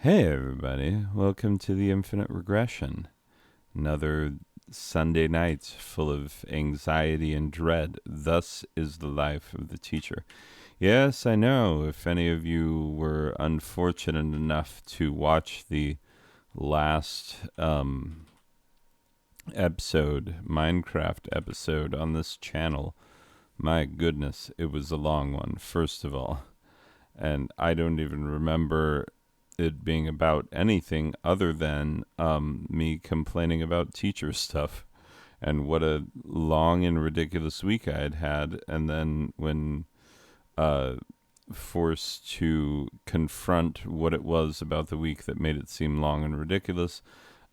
Hey everybody, welcome to the Infinite Regression. Another Sunday night full of anxiety and dread. Thus is the life of the teacher. Yes, I know. If any of you were unfortunate enough to watch the last episode, Minecraft episode on this channel, my goodness, it was a long one, first of all. And I don't even remember it being about anything other than me complaining about teacher stuff and what a long and ridiculous week I had had. And then when uh, forced to confront what it was about the week that made it seem long and ridiculous,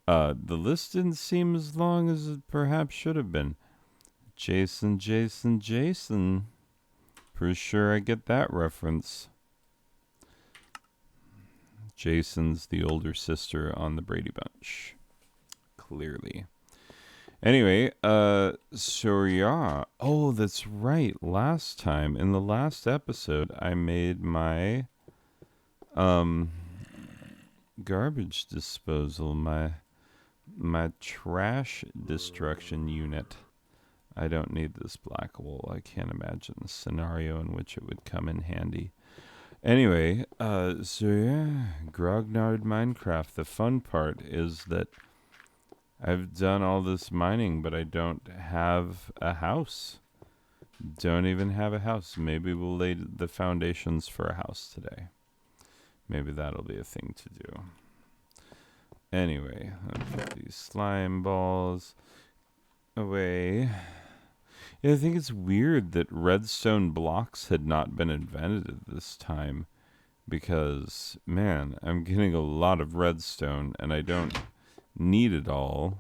the list didn't seem as long as it perhaps should have been. Jason, Jason, Jason. For sure I get that reference. Jason's the older sister on the Brady Bunch. Clearly. Anyway, so yeah. Oh, that's right. Last time, in the last episode, I made my, garbage disposal, my trash destruction unit. I don't need this black wool. I can't imagine a scenario in which it would come in handy. Anyway, so yeah, Grognard Minecraft. The fun part is that I've done all this mining, but I don't have a house. Don't even have a house. Maybe we'll lay the foundations for a house today. Maybe that'll be a thing to do. Anyway, I'll put these slime balls away. Yeah, I think it's weird that redstone blocks had not been invented at this time because, man, I'm getting a lot of redstone and I don't need it all.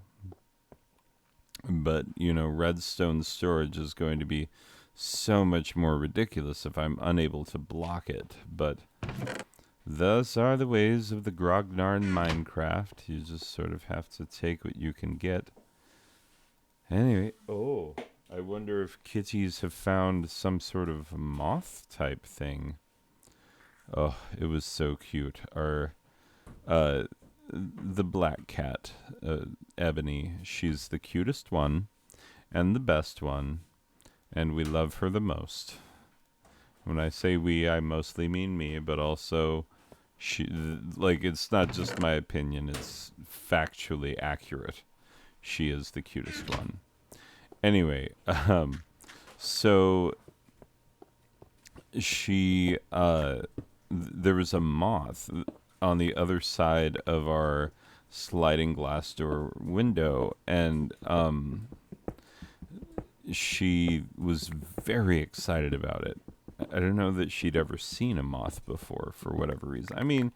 But, redstone storage is going to be so much more ridiculous if I'm unable to block it. But thus are the ways of the Grognard Minecraft. You just sort of have to take what you can get. Anyway, I wonder if kitties have found some sort of moth type thing. Oh, it was so cute. The black cat, Ebony, she's the cutest one and the best one, and we love her the most. When I say we, I mostly mean me, but also it's not just my opinion, it's factually accurate. She is the cutest one. Anyway, so she, there was a moth on the other side of our sliding glass door window, and she was very excited about it. I don't know that she'd ever seen a moth before for whatever reason. I mean,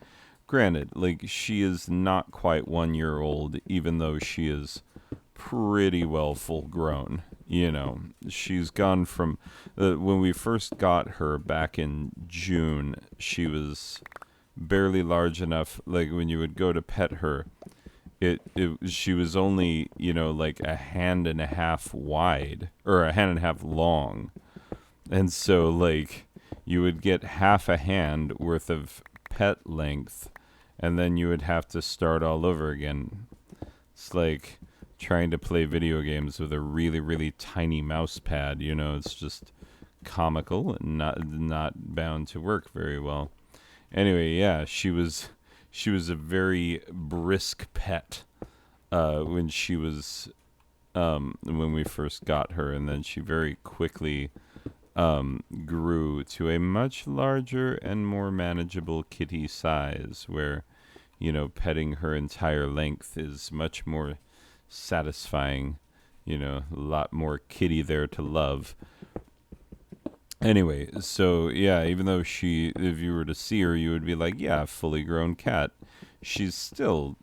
granted, she is not quite 1 year old, even though she is pretty well full grown. She's gone from when we first got her back in June, she was barely large enough. Like when you would go to pet her, she was only, a hand and a half wide or a hand and a half long. And so you would get half a hand worth of pet length and then you would have to start all over again. It's like trying to play video games with a really, really tiny mouse pad. It's just comical and not bound to work very well. Anyway, yeah, she was a very brisk pet when she was when we first got her, and then she very quickly grew to a much larger and more manageable kitty size, where petting her entire length is much more satisfying. A lot more kitty there to love. Anyway, so yeah, even though if you were to see her, you would be like, yeah, fully grown cat. She's still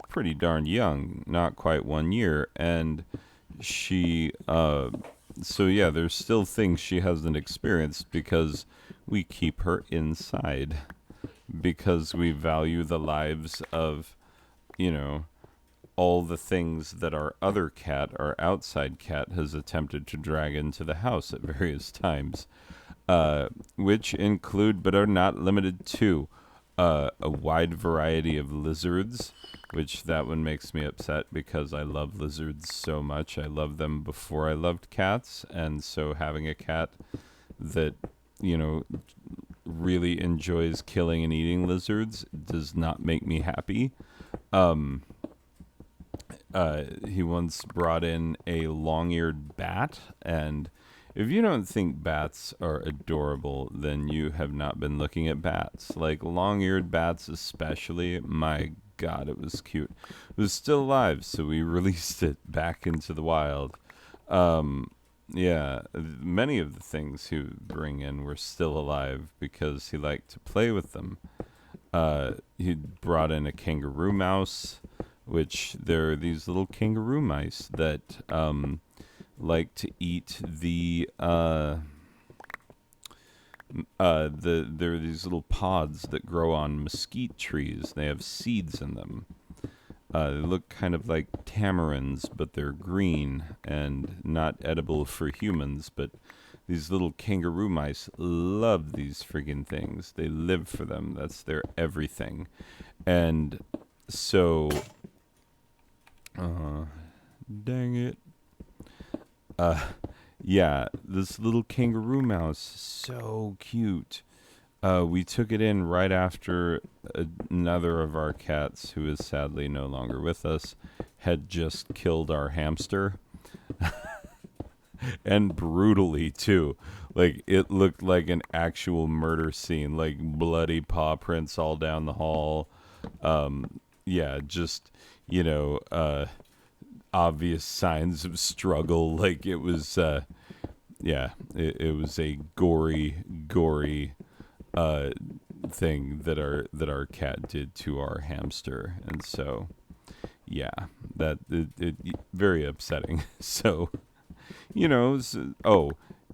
pretty darn young, not quite 1 year, and she, so yeah, there's still things she hasn't experienced because we keep her inside, because we value the lives of, all the things that our other cat, our outside cat, has attempted to drag into the house at various times, which include but are not limited to a wide variety of lizards, which that one makes me upset because I love lizards so much. I love them before I loved cats, and so having a cat that, you know, really enjoys killing and eating lizards does not make me happy. Um, he once brought in a long-eared bat, and if you don't think bats are adorable, then you have not been looking at bats. Like long-eared bats especially, my God, it was cute. It was still alive, so we released it back into the wild. Um, yeah, many of the things he would bring in were still alive because he liked to play with them. He brought in a kangaroo mouse, which there are these little kangaroo mice that like to eat there are these little pods that grow on mesquite trees. They have seeds in them. They look kind of like tamarinds, but they're green and not edible for humans. But these little kangaroo mice love these friggin' things. They live for them. That's their everything. And so, dang it. Yeah, this little kangaroo mouse, so cute. We took it in right after another of our cats, who is sadly no longer with us, had just killed our hamster. And brutally, too. Like, it looked like an actual murder scene, like bloody paw prints all down the hall. Yeah, just, you know, obvious signs of struggle. Like, it was, yeah, it was a gory thing that our cat did to our hamster, and so yeah, that it very upsetting. So, you know, oh,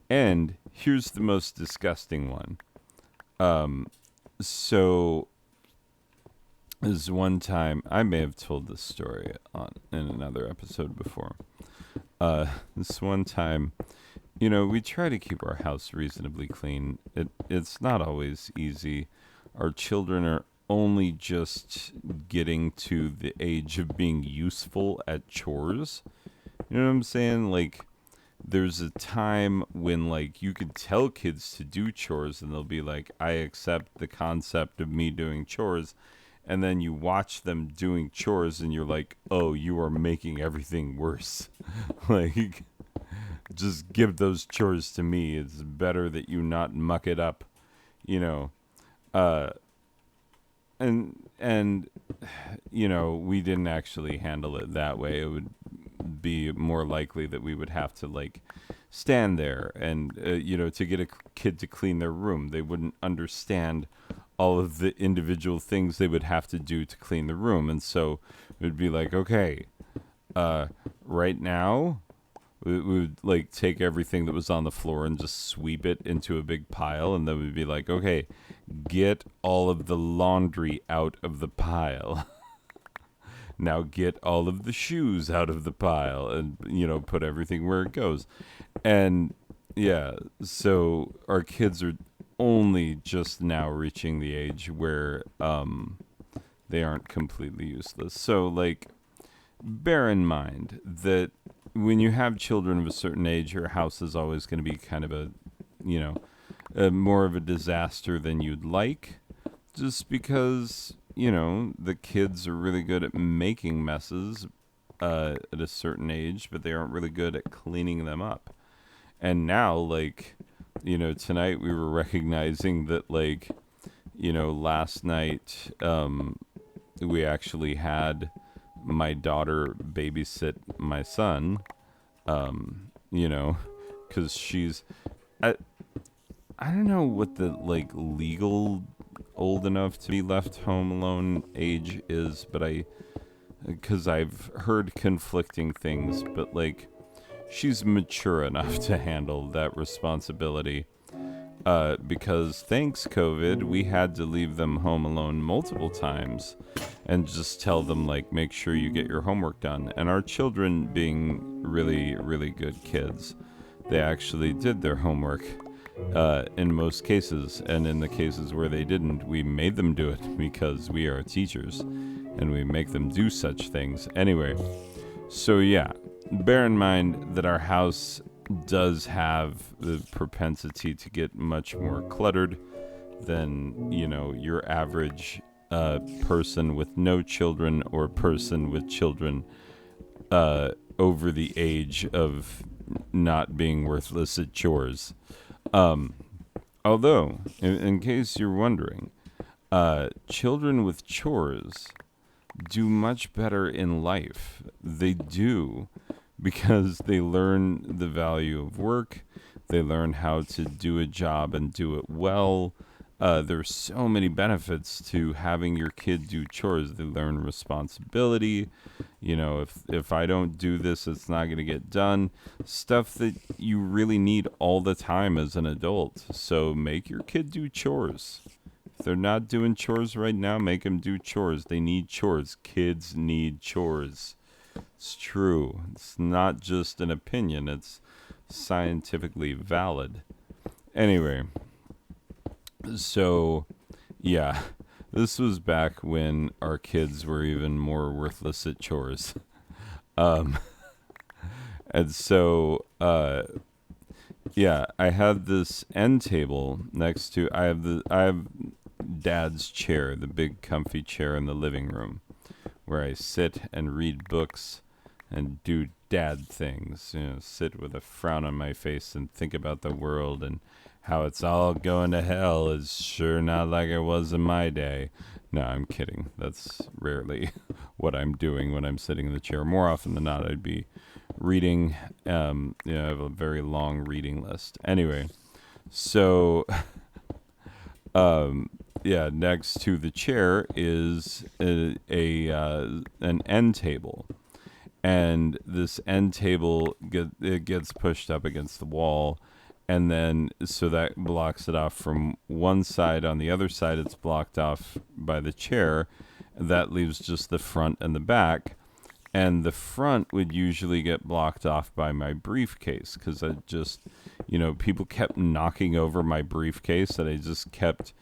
and here's the most disgusting one. So this one time, I may have told this story on in another episode before. This one time, you know, we try to keep our house reasonably clean. It's not always easy. Our children are only just getting to the age of being useful at chores. You know what I'm saying? Like, there's a time when, like, you could tell kids to do chores and they'll be like, I accept the concept of me doing chores. And then you watch them doing chores and you're like, oh, you are making everything worse. Like, just give those chores to me. It's better that you not muck it up, you know. And you know, we didn't actually handle it that way. It would be more likely that we would have to, like, stand there and you know, to get a kid to clean their room. They wouldn't understand all of the individual things they would have to do to clean the room, and so it would be like, okay, right now we would, like, take everything that was on the floor and just sweep it into a big pile, and then we'd be like, okay, get all of the laundry out of the pile. Now get all of the shoes out of the pile, and, you know, put everything where it goes. And yeah, so our kids are only just now reaching the age where they aren't completely useless. So, like, bear in mind that when you have children of a certain age, your house is always going to be kind of a, you know, more of a disaster than you'd like, just because, you know, the kids are really good at making messes at a certain age, but they aren't really good at cleaning them up. And now, like, you know, tonight we were recognizing that, like, you know, last night we actually had my daughter babysit my son, you know, because she's, I don't know what the, like, legal old enough to be left home alone age is, but because I've heard conflicting things, but, like, she's mature enough to handle that responsibility. Because thanks COVID, we had to leave them home alone multiple times and just tell them, like, make sure you get your homework done. And our children, being really, really good kids, they actually did their homework. in most cases. And in the cases where they didn't, we made them do it because we are teachers and we make them do such things. Anyway, so yeah, bear in mind that our house does have the propensity to get much more cluttered than, your average person with no children or person with children over the age of not being worthless at chores. Um, Although, in case you're wondering, children with chores do much better in life. They do because they learn the value of work. They learn how to do a job and do it well. There's so many benefits to having your kid do chores. They learn responsibility. If I don't do this, it's not going to get done. Stuff that you really need all the time as an adult. So make your kid do chores. If they're not doing chores right now, make them do chores. They need chores. Kids need chores. It's true. It's not just an opinion. It's scientifically valid. Anyway, so yeah, this was back when our kids were even more worthless at chores. Um, and so, yeah, I had this end table next to. I have Dad's chair, the big comfy chair in the living room, where I sit and read books and do dad things. Sit with a frown on my face and think about the world and how it's all going to hell. Is sure not like it was in my day. No, I'm kidding. That's rarely what I'm doing when I'm sitting in the chair. More often than not, I'd be reading. I have a very long reading list. Anyway, so yeah, next to the chair is an end table, and this end table it gets pushed up against the wall, and then so that blocks it off from one side. On the other side, it's blocked off by the chair. That leaves just the front and the back. And the front would usually get blocked off by my briefcase because I just, people kept knocking over my briefcase, and I just kept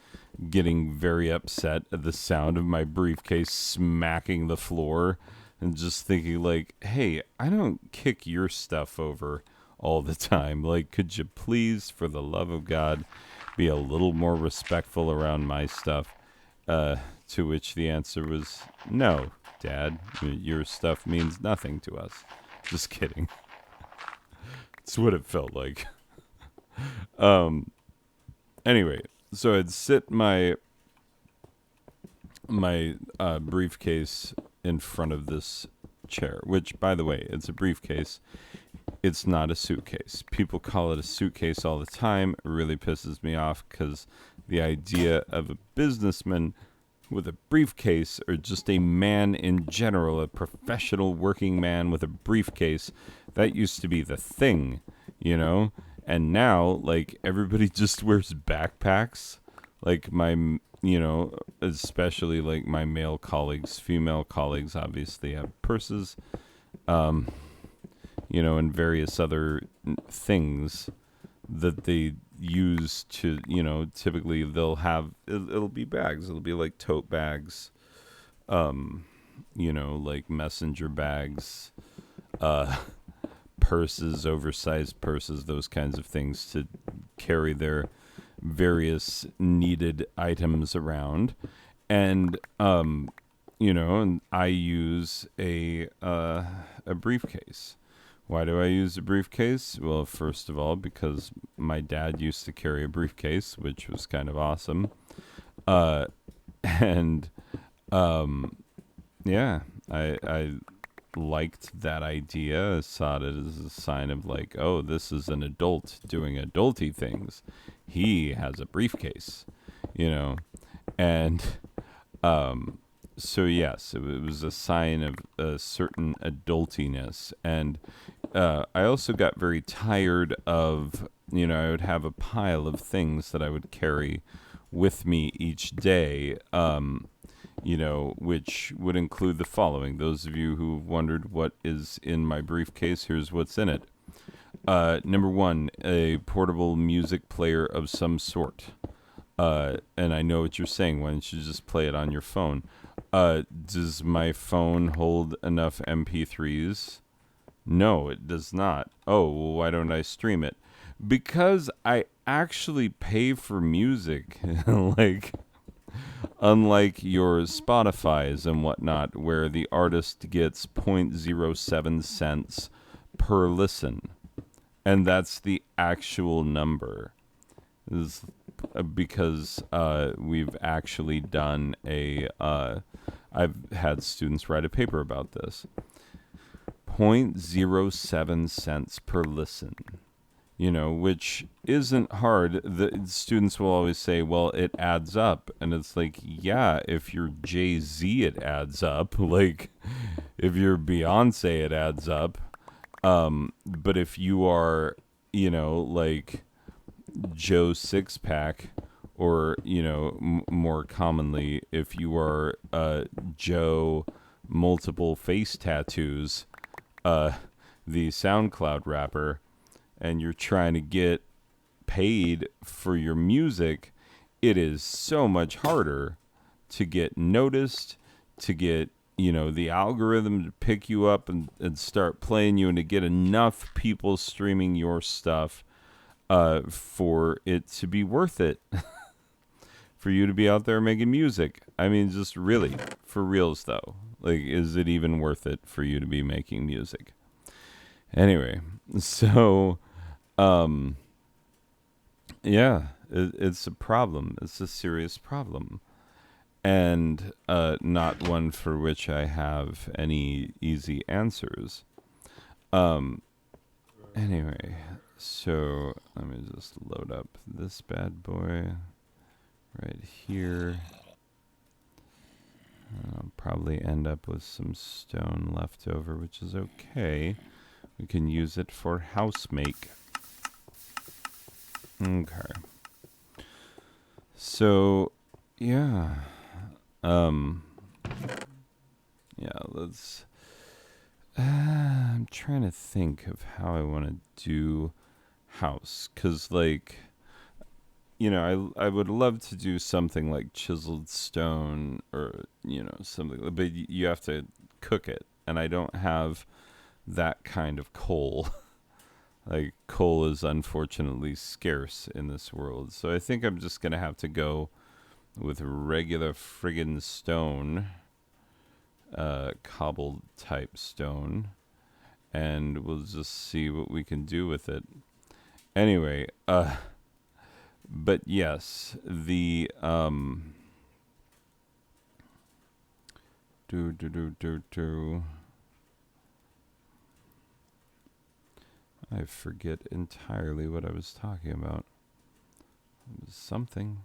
getting very upset at the sound of my briefcase smacking the floor, and just thinking like, hey, I don't kick your stuff over all the time. Like, could you please, for the love of God, be a little more respectful around my stuff? To which the answer was, no, Dad, your stuff means nothing to us. Just kidding. It's what it felt like. Anyway, so I'd sit my briefcase in front of this chair, which, by the way, it's a briefcase. It's not a suitcase. People call it a suitcase all the time. It really pisses me off because the idea of a businessman with a briefcase, or just a man in general, a professional working man with a briefcase, that used to be the thing, And now, like, everybody just wears backpacks. Like especially like my male colleagues. Female colleagues obviously have purses, and various other things that they use to, typically they'll have, it'll be bags. It'll be like tote bags, like messenger bags, purses, oversized purses, those kinds of things to carry their various needed items around. And, and I use a briefcase. Why do I use a briefcase? Well, first of all, because my dad used to carry a briefcase, which was kind of awesome. And yeah, I liked that idea. I saw it as a sign of like, oh, this is an adult doing adulty things. He has a briefcase, and so yes, it was a sign of a certain adultiness. And I also got very tired of, I would have a pile of things that I would carry with me each day, which would include the following. Those of you who've wondered what is in my briefcase, here's what's in it. Number one, a portable music player of some sort. And I know what you're saying. Why don't you just play it on your phone? Does my phone hold enough MP3s? No, it does not. Oh, well, why don't I stream it? Because I actually pay for music. Like, unlike your Spotify's and whatnot, where the artist gets zero point zero 0.07 cents per listen. And that's the actual number. This is because we've actually done I've had students write a paper about this. 0.07 cents per listen, which isn't hard. The students will always say, well, it adds up. And it's like, yeah, if you're Jay-Z, it adds up. Like, if you're Beyonce, it adds up. But if you are, like Joe Sixpack, or, more commonly, if you are Joe Multiple Face Tattoos, the SoundCloud rapper, and you're trying to get paid for your music, it is so much harder to get noticed, to get, the algorithm to pick you up and start playing you, and to get enough people streaming your stuff for it to be worth it. For you to be out there making music. I mean, just really, for reals though. Like, is it even worth it for you to be making music? Anyway, so, yeah, it's a problem. It's a serious problem. And not one for which I have any easy answers. Anyway, so let me just load up this bad boy right here. I'll probably end up with some stone left over, which is okay. We can use it for house make. Okay. So, yeah. Yeah, let's... I'm trying to think of how I want to do house. Because, like... I would love to do something like chiseled stone, or, something, but you have to cook it. And I don't have that kind of coal. Like, coal is unfortunately scarce in this world. So I think I'm just going to have to go with regular friggin' stone, cobbled type stone. And we'll just see what we can do with it. Anyway, but yes, the I forget entirely what I was talking about. It was something.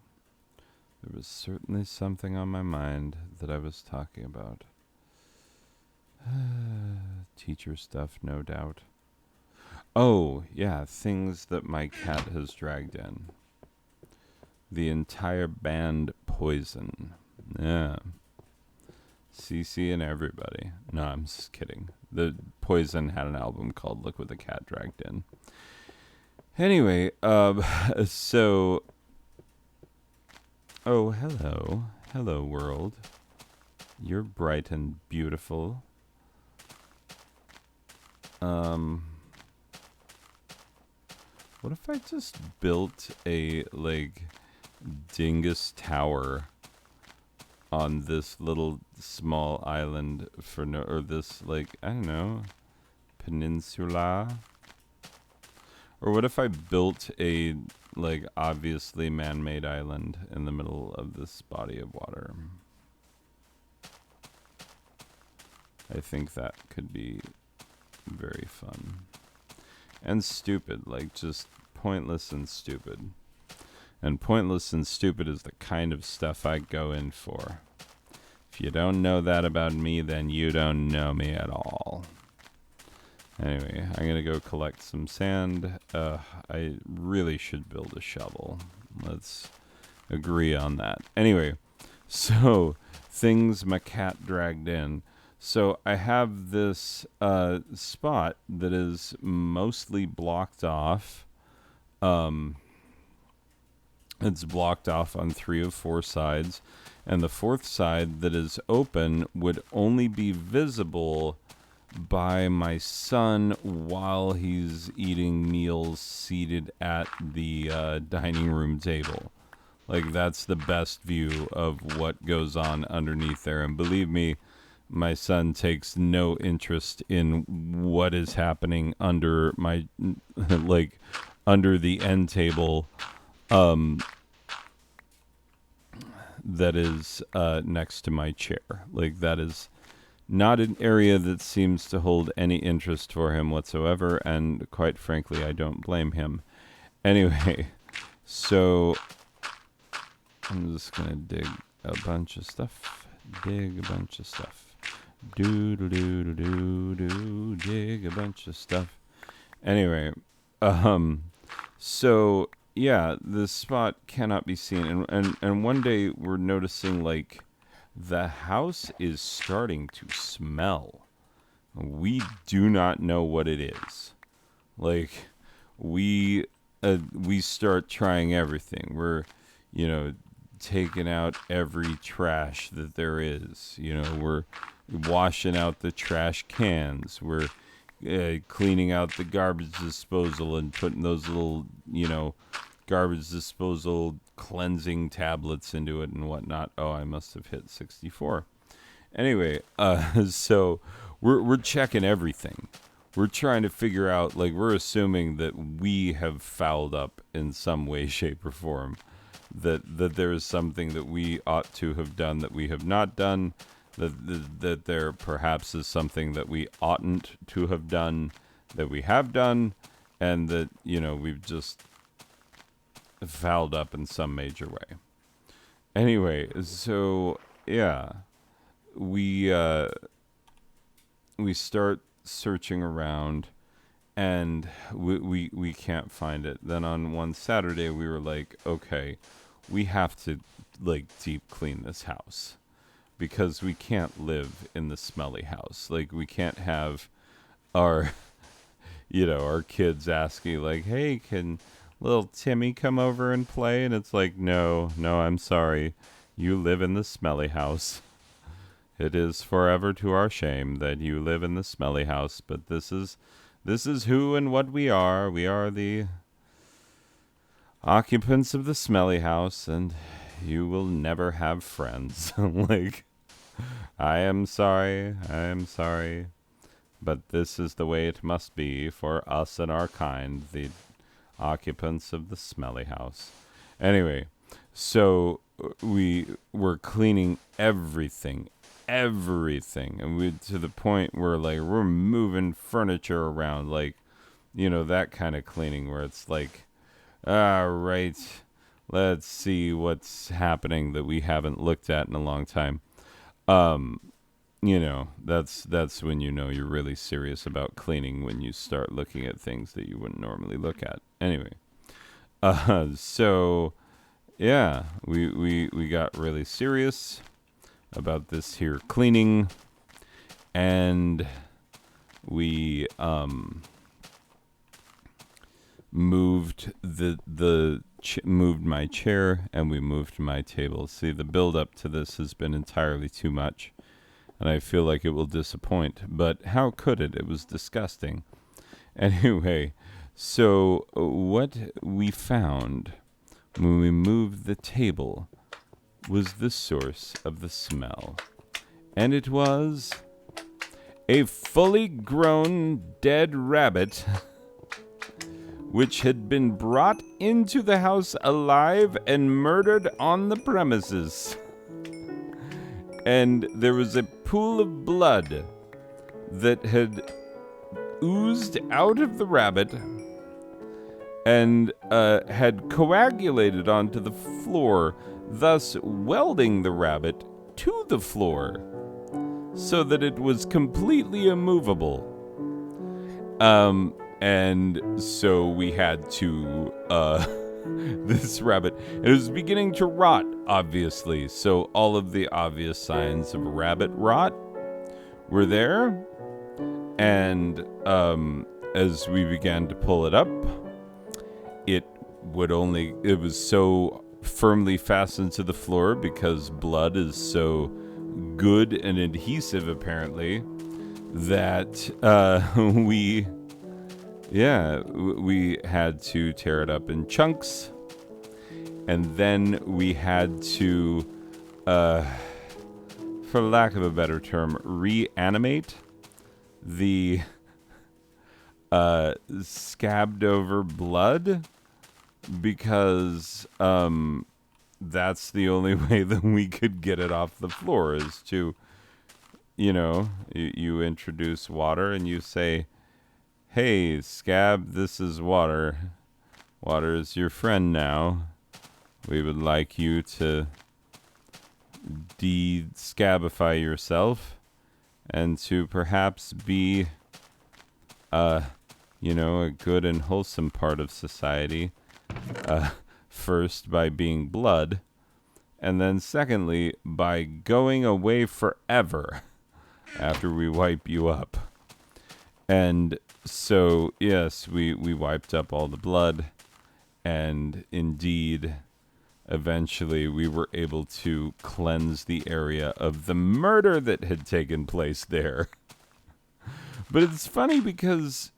There was certainly something on my mind that I was talking about. Teacher stuff, no doubt. Oh, yeah, things that my cat has dragged in. The entire band Poison. Yeah. CC and everybody. No, I'm just kidding. The Poison had an album called Look What the Cat Dragged In. Anyway, so... Oh, hello. Hello, world. You're bright and beautiful. What if I just built a, like, dingus tower on this little small island for no, or this, like, I don't know, peninsula? Or what if I built a, like, obviously man-made island in the middle of this body of water? I think that could be very fun. And stupid, like, just pointless and stupid. And pointless and stupid is the kind of stuff I go in for. If you don't know that about me, then you don't know me at all. Anyway, I'm going to go collect some sand. I really should build a shovel. Let's agree on that. Anyway, so things my cat dragged in. So I have this spot that is mostly blocked off. Um, it's blocked off on 3 of 4 sides, and the fourth side that is open would only be visible by my son while he's eating meals seated at the dining room table. Like, that's the best view of what goes on underneath there. And believe me, my son takes no interest in what is happening under my, like, under the end table that is next to my chair. Like, that is not an area that seems to hold any interest for him whatsoever, and quite frankly, I don't blame him. Anyway, so I'm just gonna dig a bunch of stuff. Dig a bunch of stuff. Do do do do do do. Dig a bunch of stuff. Anyway, so yeah, this spot cannot be seen, and one day we're noticing like the house is starting to smell. We do not know what it is. Like, we start trying everything. We're, you know, taking out every trash that there is. You know, we're washing out the trash cans. We're cleaning out the garbage disposal and putting those little, you know, garbage disposal cleansing tablets into it and whatnot. Oh, I must have hit 64. Anyway, so we're checking everything. We're trying to figure out, like, we're assuming that we have fouled up in some way, shape, or form. That there is something that we ought to have done that we have not done. That there perhaps is something that we oughtn't to have done that we have done, and that, you know, we've just fouled up in some major way. Anyway, so yeah, we start searching around, and we can't find it. Then on one Saturday, we were like, okay, we have to, like, deep clean this house, because we can't live in the smelly house. Like, we can't have our, you know, our kids asking, like, hey, can little Timmy come over and play? And it's like, no, I'm sorry. You live in the smelly house. It is forever to our shame that you live in the smelly house, but this is who and what we are. We are the occupants of the smelly house, and you will never have friends. Like, I am sorry, but this is the way it must be for us and our kind, the occupants of the smelly house. Anyway, so we were cleaning everything, and we, to the point where, like, we're moving furniture around, like, you know, that kind of cleaning where it's like, right, let's see what's happening that we haven't looked at in a long time. You know, that's when you know you're really serious about cleaning, when you start looking at things that you wouldn't normally look at. Anyway, so yeah, we got really serious about this here cleaning, and we moved moved my chair, and we moved my table. See, the build up to this has been entirely too much, and I feel like it will disappoint, but how could it? It was disgusting. Anyway, so what we found when we moved the table was the source of the smell, and it was a fully grown dead rabbit which had been brought into the house alive and murdered on the premises. And there was a pool of blood that had oozed out of the rabbit and had coagulated onto the floor, thus welding the rabbit to the floor so that it was completely immovable. And so we had to, this rabbit, it was beginning to rot, obviously. So all of the obvious signs of rabbit rot were there, and as we began to pull it up, it it was so firmly fastened to the floor because blood is so good and adhesive, apparently, that we had to tear it up in chunks, and then we had to, for lack of a better term, reanimate the scabbed over blood, because that's the only way that we could get it off the floor, is to, you introduce water and you say, hey, scab, this is water. Water is your friend now. We would like you to de-scabify yourself and to perhaps be, a good and wholesome part of society. First, by being blood, and then secondly, by going away forever after we wipe you up. And so, yes, we wiped up all the blood, and indeed, eventually we were able to cleanse the area of the murder that had taken place there. But it's funny because,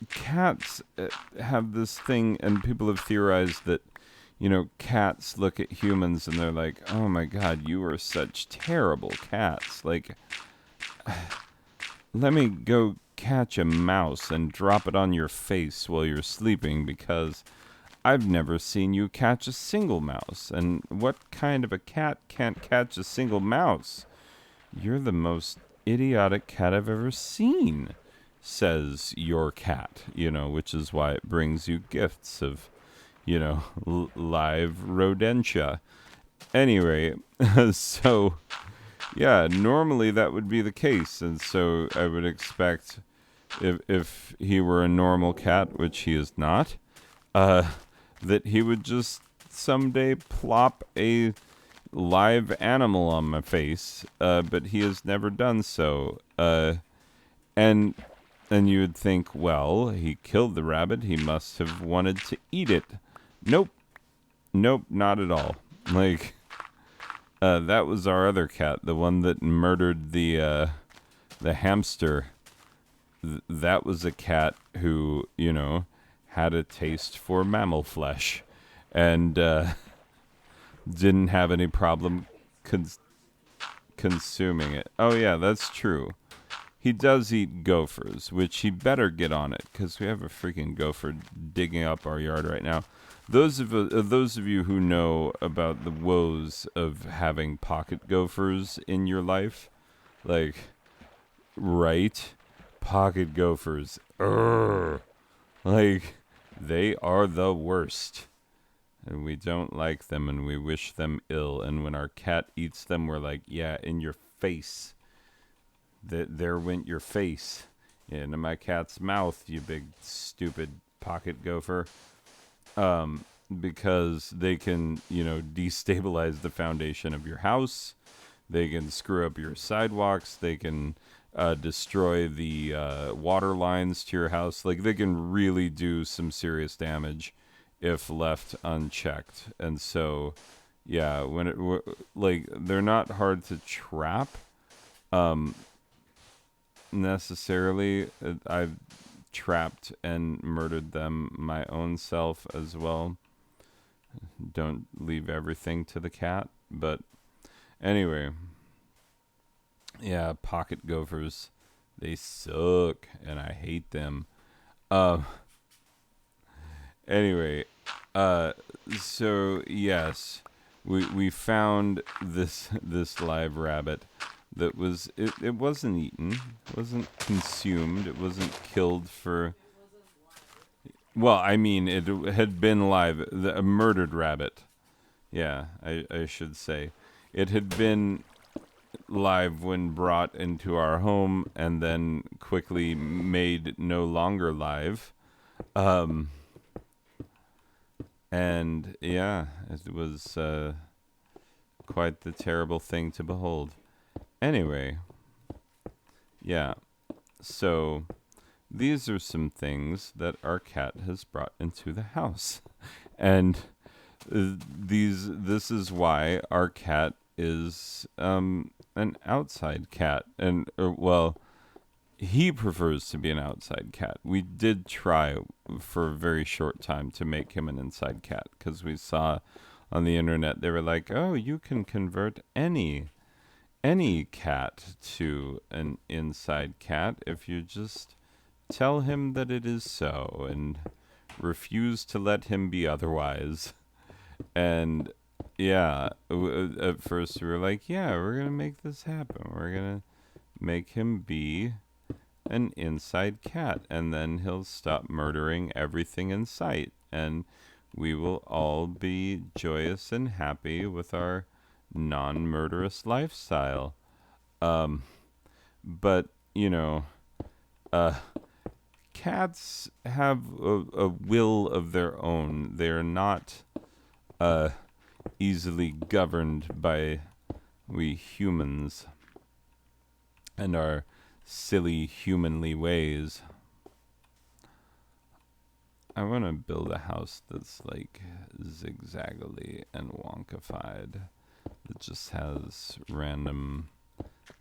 cats have this thing, and people have theorized that, cats look at humans and they're like, oh my God, you are such terrible cats. Like, let me go catch a mouse and drop it on your face while you're sleeping, because I've never seen you catch a single mouse. And what kind of a cat can't catch a single mouse? You're the most idiotic cat I've ever seen, says your cat, which is why it brings you gifts of, live rodentia. Anyway, so, yeah, normally that would be the case. And so I would expect, if he were a normal cat, which he is not, that he would just someday plop a live animal on my face, but he has never done so. And you would think, well, he killed the rabbit, he must have wanted to eat it. Nope, not at all. Like, that was our other cat, the one that murdered the hamster. That was a cat who, had a taste for mammal flesh, and didn't have any problem consuming it. Oh yeah, that's true. He does eat gophers, which he better get on it, because we have a freaking gopher digging up our yard right now. Those of you who know about the woes of having pocket gophers in your life, like, right? Pocket gophers. Urgh. Like, they are the worst. And we don't like them, and we wish them ill. And when our cat eats them, we're like, yeah, in your face. There went your face. Into my cat's mouth, you big, stupid pocket gopher. Because they can, destabilize the foundation of your house. They can screw up your sidewalks. They can destroy the water lines to your house. Like, they can really do some serious damage if left unchecked. And so, yeah, they're not hard to trap, necessarily. I've trapped and murdered them my own self as well. Don't leave everything to the cat. But anyway, yeah, pocket gophers, they suck, and I hate them. Anyway, so yes, we found this live rabbit that was, it wasn't eaten, it wasn't consumed, it wasn't killed for. Well, I mean, it had been live, a murdered rabbit. Yeah, I should say. It had been live when brought into our home, and then quickly made no longer live. And yeah, it was quite the terrible thing to behold. Anyway, yeah. So these are some things that our cat has brought into the house. And this is why our cat is an outside cat, and well, he prefers to be an outside cat. We did try for a very short time to make him an inside cat because we saw on the internet they were like, "Oh, you can convert any cat to an inside cat if you just tell him that it is so and refuse to let him be otherwise." And yeah, at first we were like, "Yeah, we're going to make this happen. We're going to make him be an inside cat, and then he'll stop murdering everything in sight, and we will all be joyous and happy with our non-murderous lifestyle." Um, but you know, uh, cats have a will of their own. They're not uh, easily governed by we humans and our silly humanly ways. I want to build a house that's like zigzaggly and wonkified. That just has random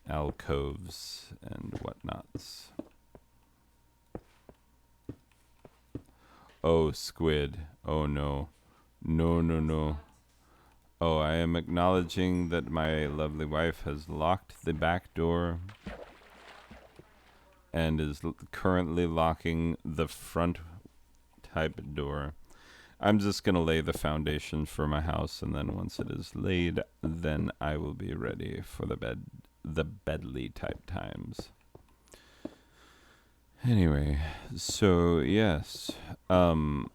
alcoves and whatnots. Oh, squid. Oh, no. No, no, no. Oh, I am acknowledging that my lovely wife has locked the back door and is currently locking the front type door. I'm just going to lay the foundation for my house, and then once it is laid, then I will be ready for the bedly type times. Anyway, so yes, I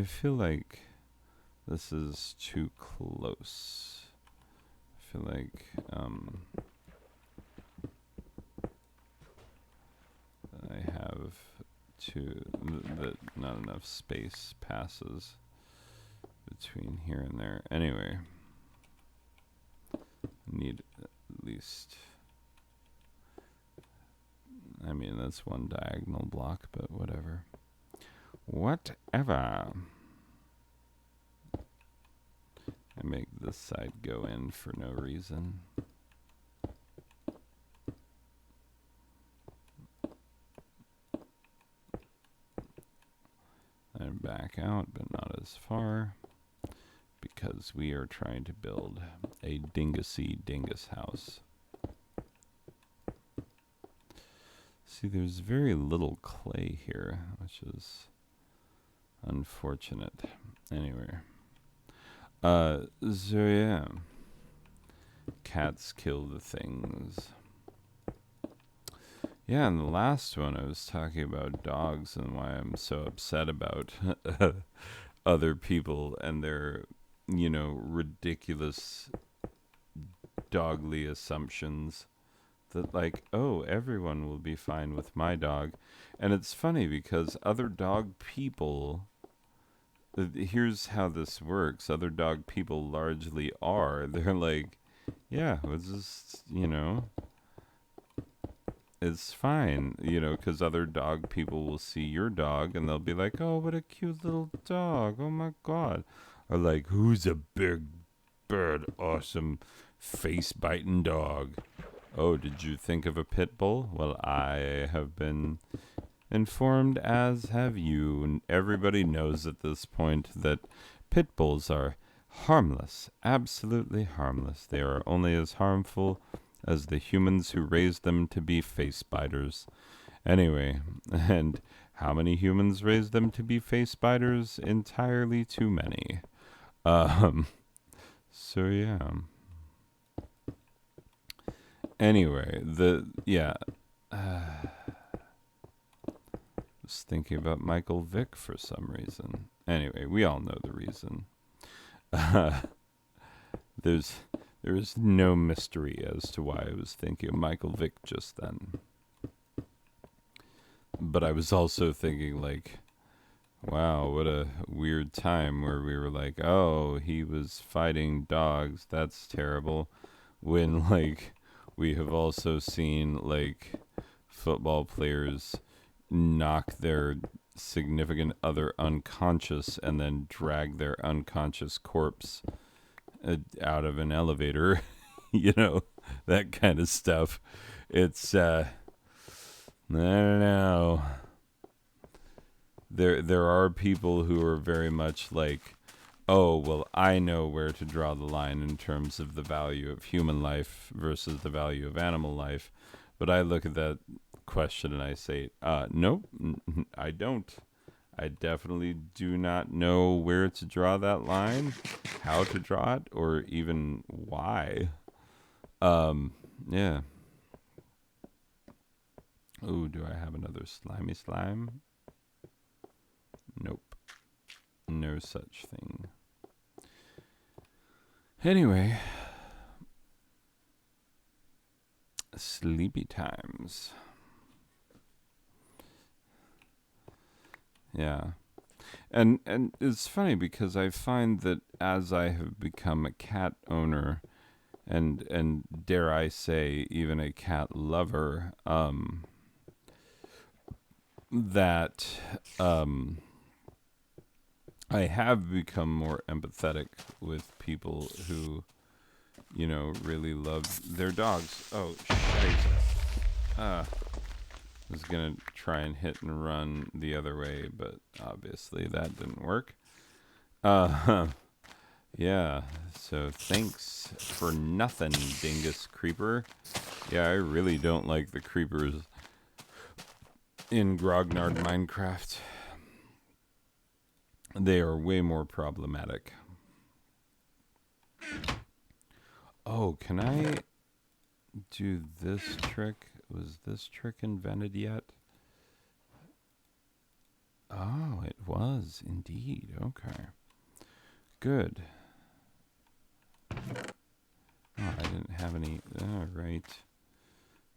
feel like this is too close. I feel like I have that not enough space passes between here and there. Anyway, need at least, I mean, that's one diagonal block, but whatever. Whatever. I make this side go in for no reason. And back out, but not as far, because we are trying to build a dingusy dingus house. See, there's very little clay here, which is unfortunate. Anyway. So yeah. Cats kill the things. Yeah, and the last one I was talking about dogs and why I'm so upset about other people and their, ridiculous dogly assumptions that like, oh, everyone will be fine with my dog. And it's funny because other dog people, here's how this works. Other dog people largely are. They're like, yeah, it's just, it's fine, because other dog people will see your dog and they'll be like, oh, what a cute little dog. Oh my God. Or like, who's a big, bird, awesome, face biting dog? Oh, did you think of a pit bull? Well, I have been informed, as have you. And everybody knows at this point that pit bulls are harmless, absolutely harmless. They are only as harmful as the humans who raised them to be face biters. Anyway, and how many humans raised them to be face biters? Entirely too many. So yeah. Anyway, was thinking about Michael Vick for some reason. Anyway, we all know the reason. There is no mystery as to why I was thinking of Michael Vick just then. But I was also thinking, like, Wow, what a weird time where we were like, oh, he was fighting dogs. That's terrible. When, like, we have also seen, like, football players knock their significant other unconscious and then drag their unconscious corpse out of an elevator. You know, that kind of stuff. It's, I don't know. There are people who are very much like, oh, well, I know where to draw the line in terms of the value of human life versus the value of animal life. But I look at that question and I say, nope, I don't. I definitely do not know where to draw that line, how to draw it, or even why. Um, yeah. Oh, do I have another slimy slime? Nope. No such thing. Anyway, sleepy times. Yeah. And it's funny because I find that as I have become a cat owner and dare I say even a cat lover, that um I have become more empathetic with people who, you know, really love their dogs. Oh, shit. Was gonna try and hit and run the other way, but obviously that didn't work. Uh, yeah. So thanks for nothing, Dingus Creeper. Yeah, I really don't like the creepers in Grognard Minecraft. They are way more problematic. Oh, can I do this trick? Was this trick invented yet? Oh, it was indeed. Okay. Good. Oh, I didn't have any. All right.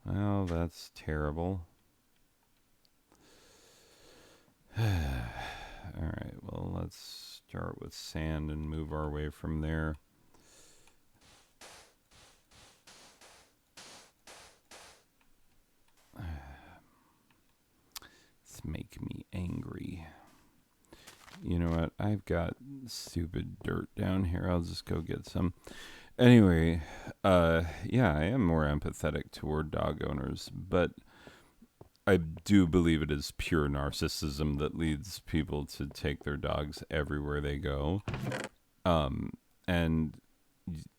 Well, that's terrible. All right. Well, let's start with sand and move our way from there. It's making me angry. You know what? I've got stupid dirt down here. I'll just go get some. Anyway, yeah, I am more empathetic toward dog owners, but I do believe it is pure narcissism that leads people to take their dogs everywhere they go. And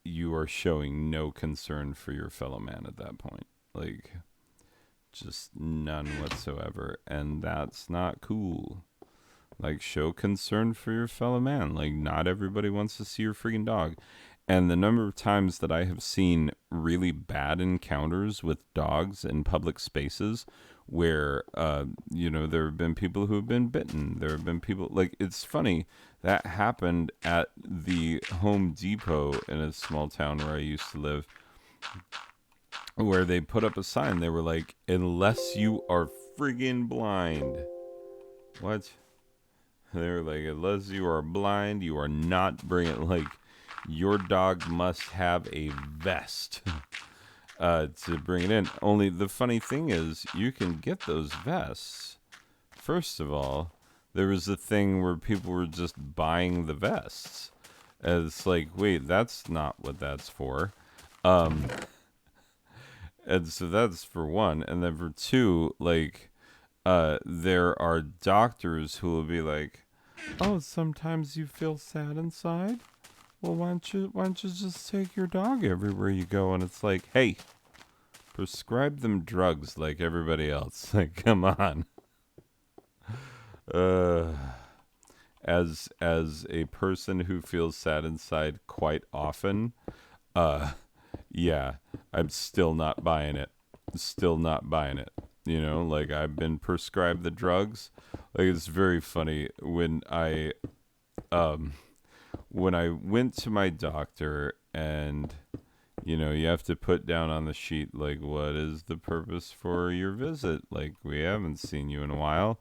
you are showing no concern for your fellow man at that point. Like, just none whatsoever. And that's not cool. Like, show concern for your fellow man. Like, not everybody wants to see your freaking dog. And the number of times that I have seen really bad encounters with dogs in public spaces where, you know, there have been people who have been bitten. There have been people, like, it's funny. That happened at the Home Depot in a small town where I used to live, where they put up a sign. They were like, unless you are friggin' blind. What? They were like, unless you are blind, you are not bringing, like, your dog must have a vest to bring it in. Only the funny thing is, you can get those vests. First of all, there was a thing where people were just buying the vests. And it's like, wait, that's not what that's for. Um, and so that's for one. And then for two, like, there are doctors who will be like, oh, sometimes you feel sad inside. Well, why don't you just take your dog everywhere you go? And it's like, hey, prescribe them drugs like everybody else. Like, come on. Uh, as a person who feels sad inside quite often, uh, yeah, I'm still not buying it. Still not buying it. You know, like I've been prescribed the drugs. Like it's very funny um when I went to my doctor and you know, you have to put down on the sheet like what is the purpose for your visit? Like we haven't seen you in a while.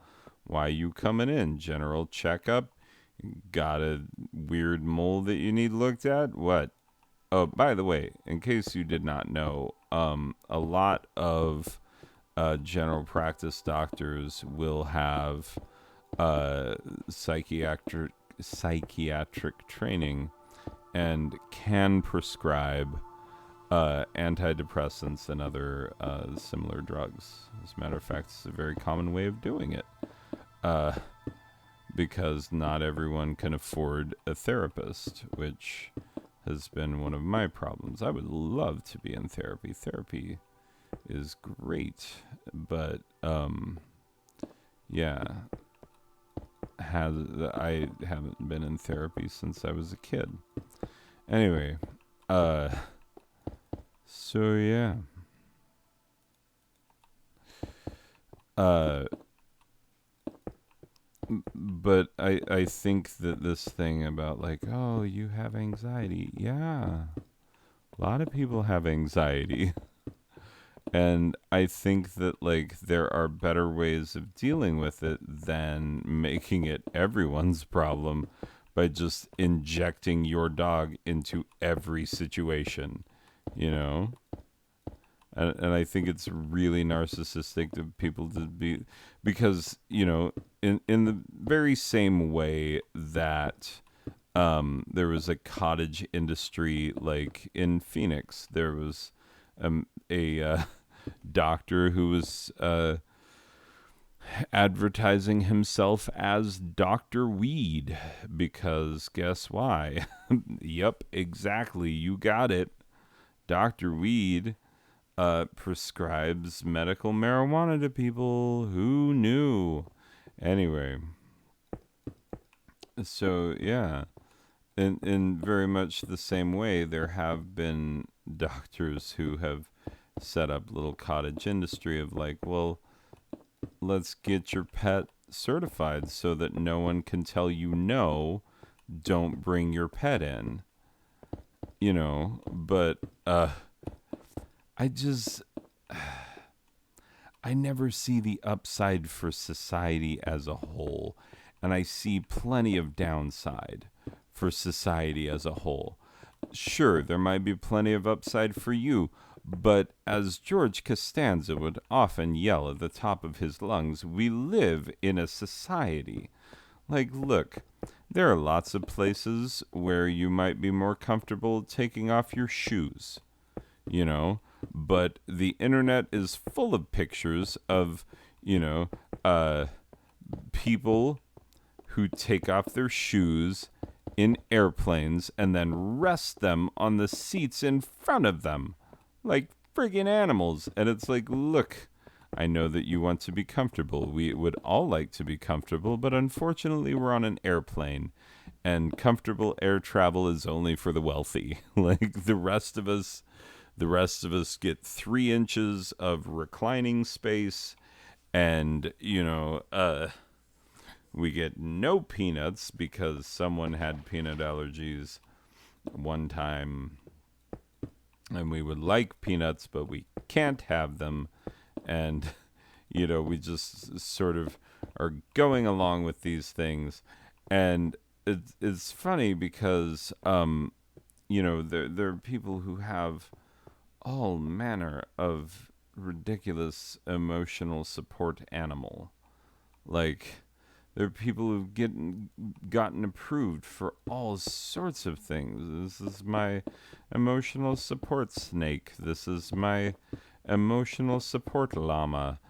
Why you coming in? General checkup? Got a weird mole that you need looked at? What? Oh, by the way, in case you did not know, a lot of general practice doctors will have uh, psychiatric psychiatric training and can prescribe antidepressants and other similar drugs. As a matter of fact, it's a very common way of doing it uh, because not everyone can afford a therapist, which has been one of my problems. I would love to be in therapy. Therapy is great, but yeah, has I haven't been in therapy since I was a kid. Anyway, uh, so yeah, uh, but I think that this thing about like, oh, you have anxiety, yeah, a lot of people have anxiety. And I think that like there are better ways of dealing with it than making it everyone's problem by just injecting your dog into every situation, you know? And I think it's really narcissistic to people to be because, in the very same way that there was a cottage industry like in Phoenix, there was a doctor who was advertising himself as Dr. Weed because guess why? Yep, exactly. You got it. Dr. Weed prescribes medical marijuana to people. Who knew? Anyway, so yeah. In very much the same way, there have been doctors who have set up little cottage industry of like, well, let's get your pet certified so that no one can tell you no, don't bring your pet in. But I just I never see the upside for society as a whole, and I see plenty of downside for society as a whole. Sure, there might be plenty of upside for you, but as George Costanza would often yell at the top of his lungs, we live in a society. Like, look, there are lots of places where you might be more comfortable taking off your shoes, you know, but the internet is full of pictures of, you know, uh, people who take off their shoes in airplanes and then rest them on the seats in front of them like friggin' animals. And it's like, look, I know that you want to be comfortable. We would all like to be comfortable, but unfortunately, we're on an airplane. And comfortable air travel is only for the wealthy. Like the rest of us get 3 inches of reclining space, and we get no peanuts because someone had peanut allergies one time, and we would like peanuts, but we can't have them. And, we just sort of are going along with these things. And it's funny because, there are people who have all manner of ridiculous emotional support animal. Like, there are people who've gotten approved for all sorts of things. This is my emotional support snake. This is my emotional support llama.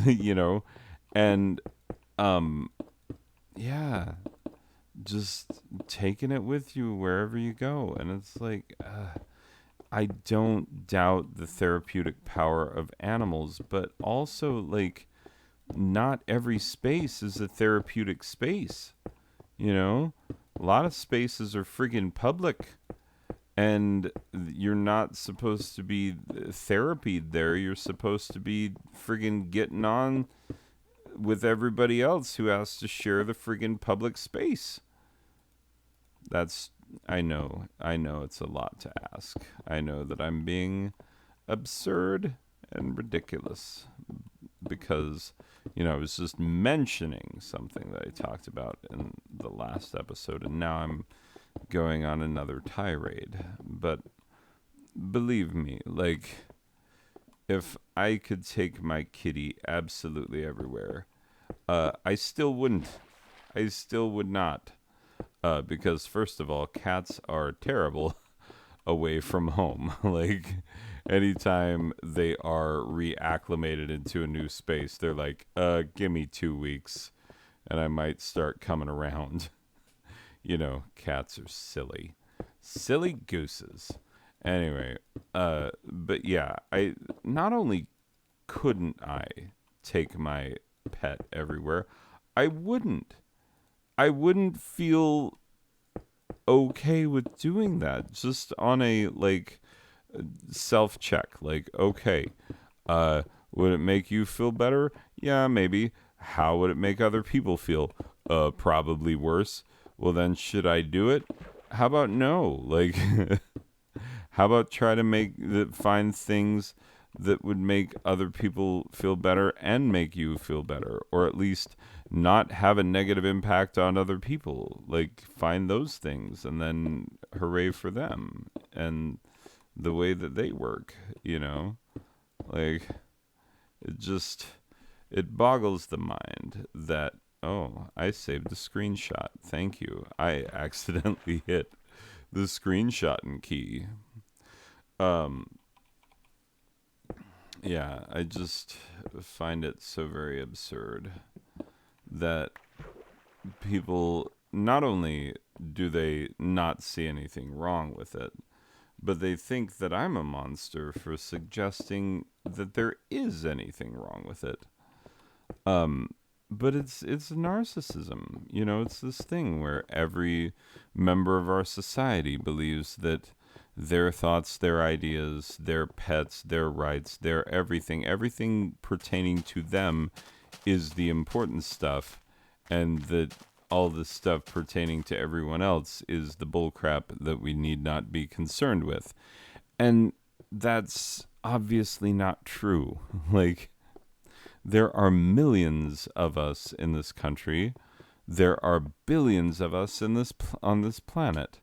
you know, and yeah, just taking it with you wherever you go. And it's like, I don't doubt the therapeutic power of animals, but also like not every space is a therapeutic space. A lot of spaces are friggin' public, and you're not supposed to be therapied there. You're supposed to be friggin' getting on with everybody else who has to share the friggin' public space. That's I know it's a lot to ask. I know that I'm being absurd and ridiculous because I was just mentioning something that I talked about in the last episode, and now I'm going on another tirade. But believe me, like, if I could take my kitty absolutely everywhere, I still wouldn't. I still would not. Because, first of all, cats are terrible away from home. Like, anytime they are reacclimated into a new space, they're like, give me 2 weeks and I might start coming around. Cats are silly. Silly gooses. Anyway, but yeah, I not only couldn't I take my pet everywhere, I wouldn't. I wouldn't feel okay with doing that just on a like self check. Like, okay, uh would it make you feel better? Yeah, maybe. How would it make other people feel? Probably worse. Well, then should I do it? How about no? Like, how about try to find things that would make other people feel better and make you feel better, or at least not have a negative impact on other people. Like, find those things and then hooray for them and the way that they work, Like, it just it boggles the mind that, oh, I saved a screenshot. Thank you. I accidentally hit the screenshotting key. Um yeah, I just find it so very absurd that people not only do they not see anything wrong with it, but they think that I'm a monster for suggesting that there is anything wrong with it. Um, but it's narcissism. It's this thing where every member of our society believes that their thoughts, their ideas, their pets, their rights, their everything pertaining to them is the important stuff, and that all the stuff pertaining to everyone else is the bullcrap that we need not be concerned with. And that's obviously not true. Like, there are millions of us in this country. There are billions of us on this planet,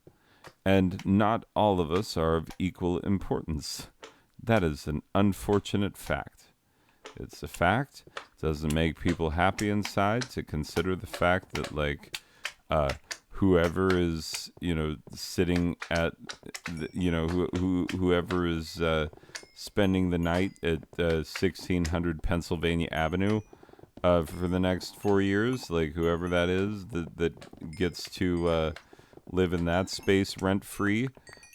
and not all of us are of equal importance. That is an unfortunate fact. It's a fact. It doesn't make people happy inside to consider the fact that, like, uh, whoever is, sitting at, whoever is spending the night at 1600 Pennsylvania Avenue for the next 4 years, like, whoever that is that gets to live in that space rent free,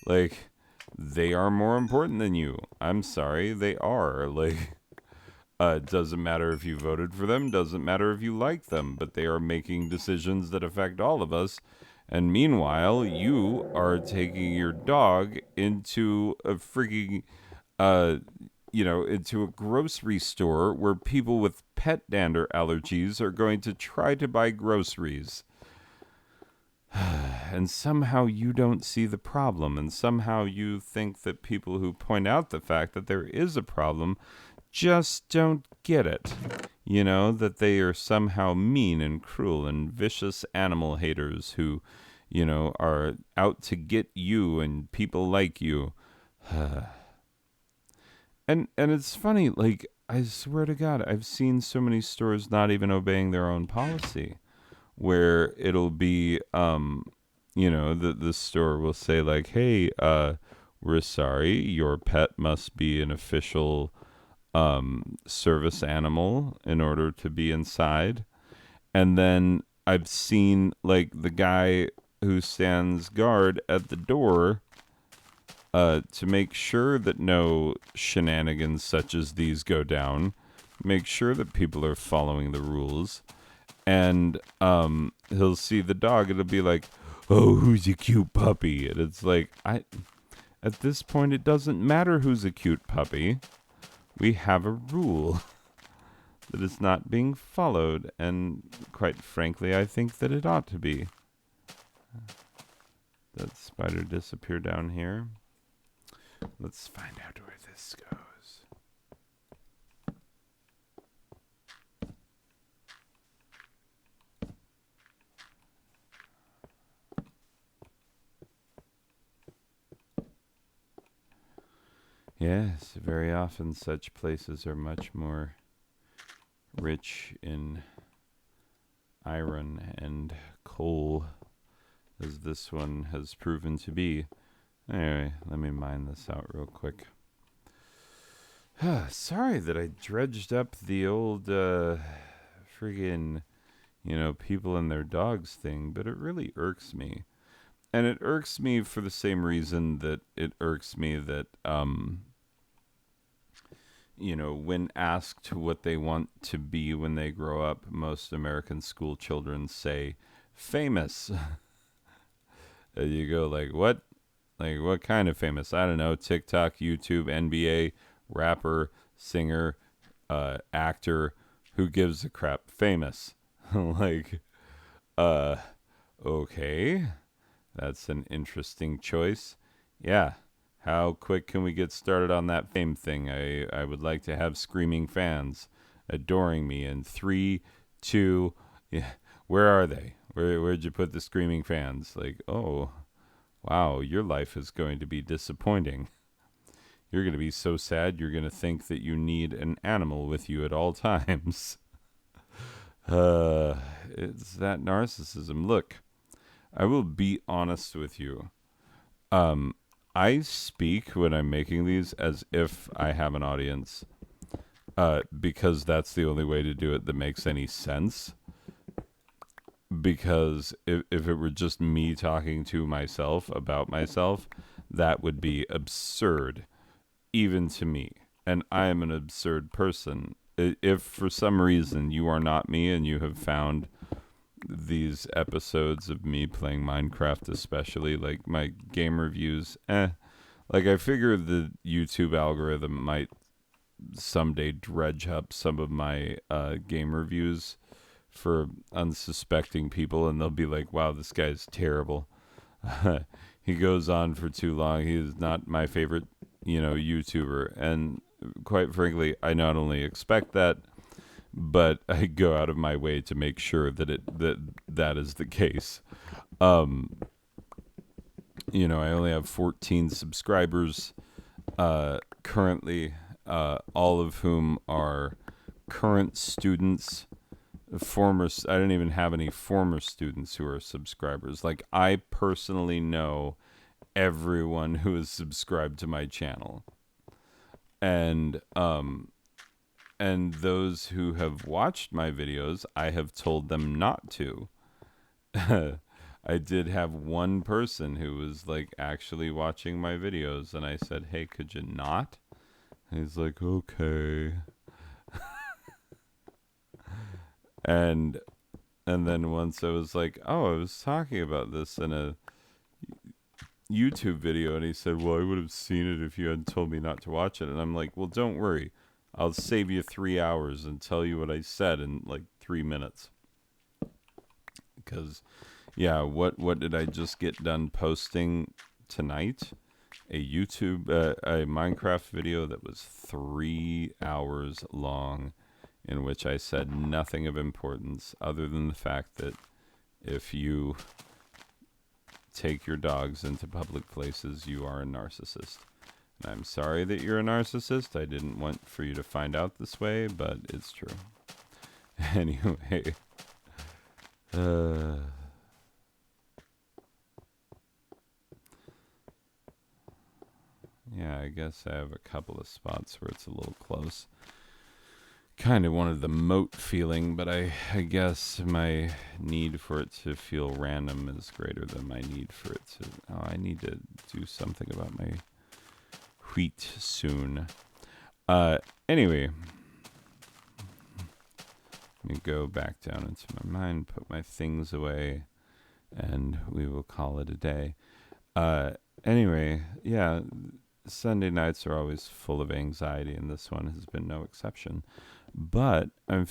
like, they are more important than you. I'm sorry, they are. Like, doesn't matter if you voted for them, doesn't matter if you like them, but they are making decisions that affect all of us. And meanwhile, you are taking your dog into a freaking, uh, into a grocery store where people with pet dander allergies are going to try to buy groceries. And somehow you don't see the problem, and somehow you think that people who point out the fact that there is a problem just don't get it. That they are somehow mean and cruel and vicious animal haters who, are out to get you and people like you. And it's funny, like, I swear to God, I've seen so many stores not even obeying their own policy, where it'll be, the store will say, like, hey, we're sorry, your pet must be an official service animal in order to be inside. And then I've seen, like, the guy who stands guard at the door to make sure that no shenanigans such as these go down, make sure that people are following the rules. And he'll see the dog, it'll be like, oh, who's a cute puppy? And it's like, at this point, it doesn't matter who's a cute puppy. We have a rule that is not being followed, and quite frankly, I think that it ought to be. That spider disappear down here. Let's find out where this goes. Yes, very often such places are much more rich in iron and coal as this one has proven to be. Anyway, let me mine this out real quick. Sorry that I dredged up the old friggin', people and their dogs thing, but it really irks me. And it irks me for the same reason that it irks me that, when asked what they want to be when they grow up, most American school children say famous. And you go like, what? Like, what kind of famous? I don't know. TikTok, YouTube, NBA, rapper, singer, actor. Who gives a crap? Famous. Like, uh, okay. That's an interesting choice. Yeah. How quick can we get started on that fame thing? I would like to have screaming fans adoring me in three, two, yeah. Where are they? Where'd you put the screaming fans? Like, oh, wow, your life is going to be disappointing. You're going to be so sad you're going to think that you need an animal with you at all times. It's that narcissism. Look, I will be honest with you. Um, I speak when I'm making these as if I have an audience, because that's the only way to do it that makes any sense. Because if it were just me talking to myself about myself, that would be absurd, even to me. And I am an absurd person. If for some reason you are not me and you have found these episodes of me playing Minecraft, especially like my game reviews, like I figure the YouTube algorithm might someday dredge up some of my game reviews for unsuspecting people, and they'll be like, wow, this guy's terrible. He goes on for too long. He is not my favorite, YouTuber. And quite frankly, I not only expect that, but I go out of my way to make sure that is the case. Um, I only have 14 subscribers currently, all of whom are current students. I don't even have any former students who are subscribers. Like, I personally know everyone who is subscribed to my channel, and those who have watched my videos, I have told them not to. I did have one person who was like actually watching my videos, and I said, hey, could you not? And he's like, okay. and And then once I was like, oh, I was talking about this in a YouTube video, and he said, well, I would have seen it if you hadn't told me not to watch it. And I'm like, well, don't worry. I'll save you 3 hours and tell you what I said in like 3 minutes. Because, yeah, what did I just get done posting tonight? A Minecraft video that was 3 hours long, in which I said nothing of importance other than the fact that if you take your dogs into public places, you are a narcissist. And I'm sorry that you're a narcissist. I didn't want for you to find out this way, but it's true. Anyway. Yeah, I guess I have a couple of spots where it's a little close. Kind of wanted the moat feeling, but I guess my need for it to feel random is greater than my need for it to... Oh, I need to do something about my wheat soon. Anyway. Let me go back down into my mind, put my things away, and we will call it a day. Anyway, yeah, Sunday nights are always full of anxiety, and this one has been no exception. But I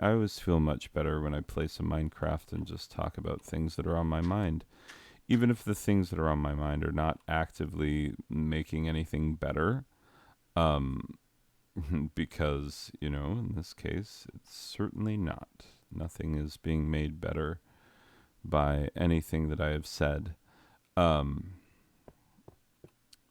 always feel much better when I play some Minecraft and just talk about things that are on my mind. Even if the things that are on my mind are not actively making anything better. Because, in this case, it's certainly not. Nothing is being made better by anything that I have said.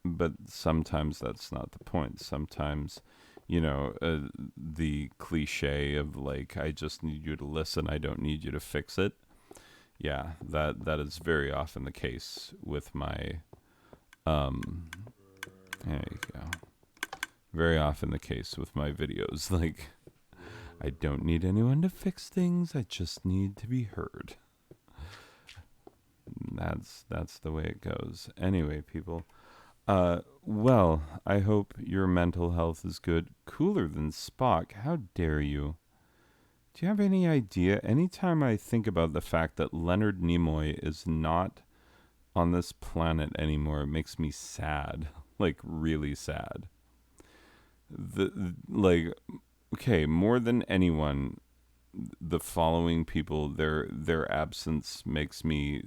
but sometimes that's not the point. Sometimes, the cliche of like, I just need you to listen, I don't need you to fix it. Yeah, that is very often the case with my um there you go. Very often the case with my videos. Like, I don't need anyone to fix things, I just need to be heard. That's the way it goes. Anyway, people. Well, I hope your mental health is good. Cooler than Spock. How dare you? Do you have any idea? Anytime I think about the fact that Leonard Nimoy is not on this planet anymore, it makes me sad. Like, really sad. Like, okay, more than anyone, the following people, their absence makes me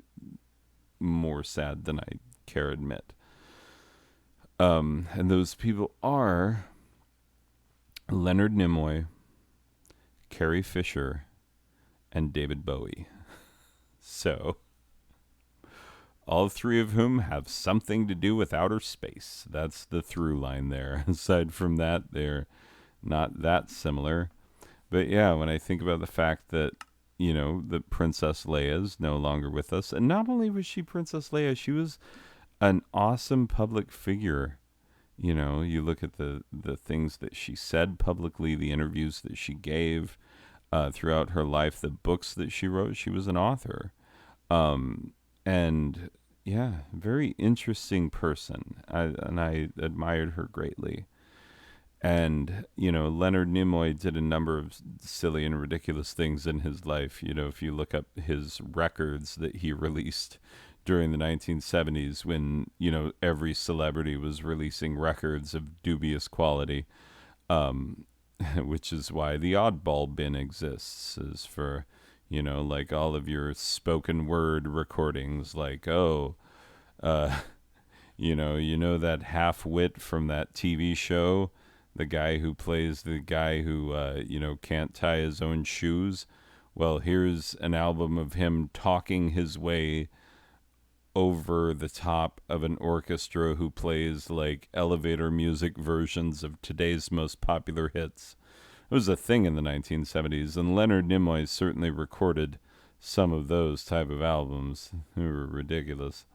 more sad than I care admit. And those people are Leonard Nimoy, Carrie Fisher, and David Bowie. So, all three of whom have something to do with outer space. That's the through line there. Aside from that, they're not that similar. But yeah, when I think about the fact that, that Princess Leia is no longer with us, and not only was she Princess Leia, she was an awesome public figure. You look at the things that she said publicly, the interviews that she gave throughout her life, the books that she wrote. She was an author. And yeah, very interesting person. I admired her greatly. And, Leonard Nimoy did a number of silly and ridiculous things in his life. If you look up his records that he released during the 1970s when, every celebrity was releasing records of dubious quality, um, which is why the oddball bin exists, is for, like all of your spoken word recordings, like, oh, uh, that half wit from that TV show, the guy who plays the guy who can't tie his own shoes. Well, here's an album of him talking his way over the top of an orchestra who plays like elevator music versions of today's most popular hits. It was a thing in the 1970s, and Leonard Nimoy certainly recorded some of those type of albums. They were ridiculous.